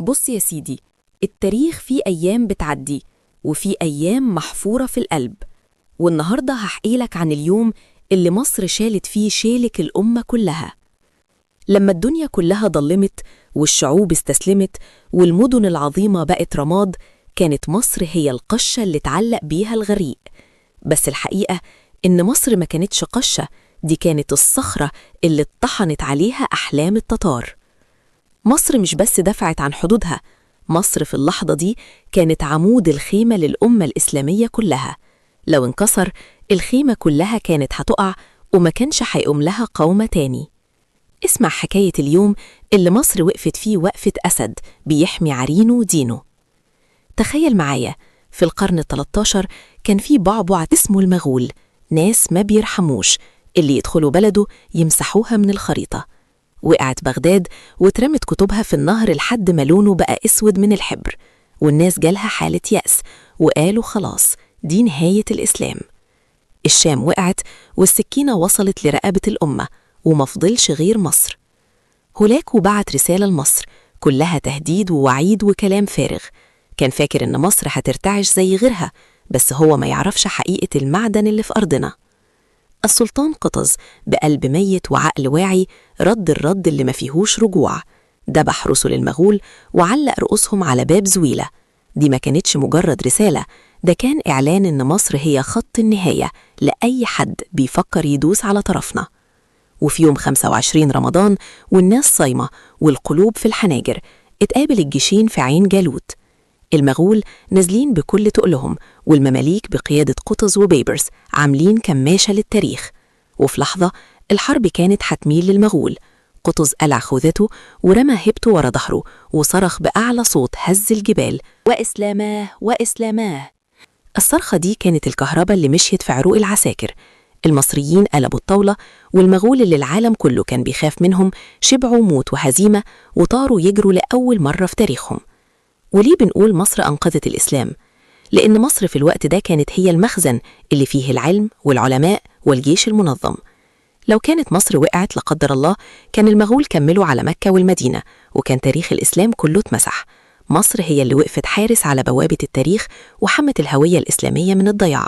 بص يا سيدي، التاريخ فيه أيام بتعدي وفيه أيام محفورة في القلب. والنهاردة هحكيلك عن اليوم اللي مصر شالت فيه شيلك الأمة كلها. لما الدنيا كلها ضلمت والشعوب استسلمت والمدن العظيمة بقت رماد، كانت مصر هي القشة اللي اتعلق بيها الغريق. بس الحقيقة إن مصر ما كانتش قشة، دي كانت الصخرة اللي اتطحنت عليها أحلام التتار. مصر مش بس دفعت عن حدودها، مصر في اللحظة دي كانت عمود الخيمة للأمة الإسلامية كلها. لو انكسر الخيمة كلها كانت هتقع وما كانش هيقوم لها قومة تاني. اسمع حكاية اليوم اللي مصر وقفت فيه وقفة أسد بيحمي عرينه ودينه. تخيل معايا، في القرن ال13 كان في بعبع اسمه المغول، ناس ما بيرحموش، اللي يدخلوا بلده يمسحوها من الخريطة. وقعت بغداد واترمت كتبها في النهر لحد ما لونه بقى اسود من الحبر، والناس جالها حالة يأس وقالوا خلاص دي نهاية الإسلام. الشام وقعت والسكينة وصلت لرقبة الأمة ومفضلش غير مصر. هولاكو بعت رسالة لمصر كلها تهديد ووعيد وكلام فارغ. كان فاكر إن مصر هترتعش زي غيرها، بس هو ما يعرفش حقيقة المعدن اللي في أرضنا. السلطان قطز بقلب ميت وعقل واعي رد الرد اللي ما فيهوش رجوع، دبح رسل المغول وعلق رؤوسهم على باب زويلة. دي ما كانتش مجرد رسالة، ده كان إعلان إن مصر هي خط النهاية لأي حد بيفكر يدوس على طرفنا. وفي يوم 25 رمضان والناس صايمة والقلوب في الحناجر، اتقابل الجيشين في عين جالوت. المغول نازلين بكل تقلهم، والمماليك بقيادة قطز وبيبرس عاملين كماشة للتاريخ. وفي لحظة الحرب كانت هتميل للمغول. قطز قلع خوذته ورمى هبته ورا ظهره وصرخ بأعلى صوت هز الجبال: وإسلاماه وإسلاماه. الصرخة دي كانت الكهرباء اللي مشيت في عروق العساكر. المصريين قلبوا الطاولة، والمغول اللي العالم كله كان بيخاف منهم شبعوا موت وهزيمة وطاروا يجروا لأول مرة في تاريخهم. وليه بنقول مصر أنقذت الإسلام؟ لأن مصر في الوقت ده كانت هي المخزن اللي فيه العلم والعلماء والجيش المنظم. لو كانت مصر وقعت لا قدر الله، كان المغول كملوا على مكة والمدينة وكان تاريخ الإسلام كله اتمسح. مصر هي اللي وقفت حارس على بوابة التاريخ وحمت الهوية الإسلامية من الضياع.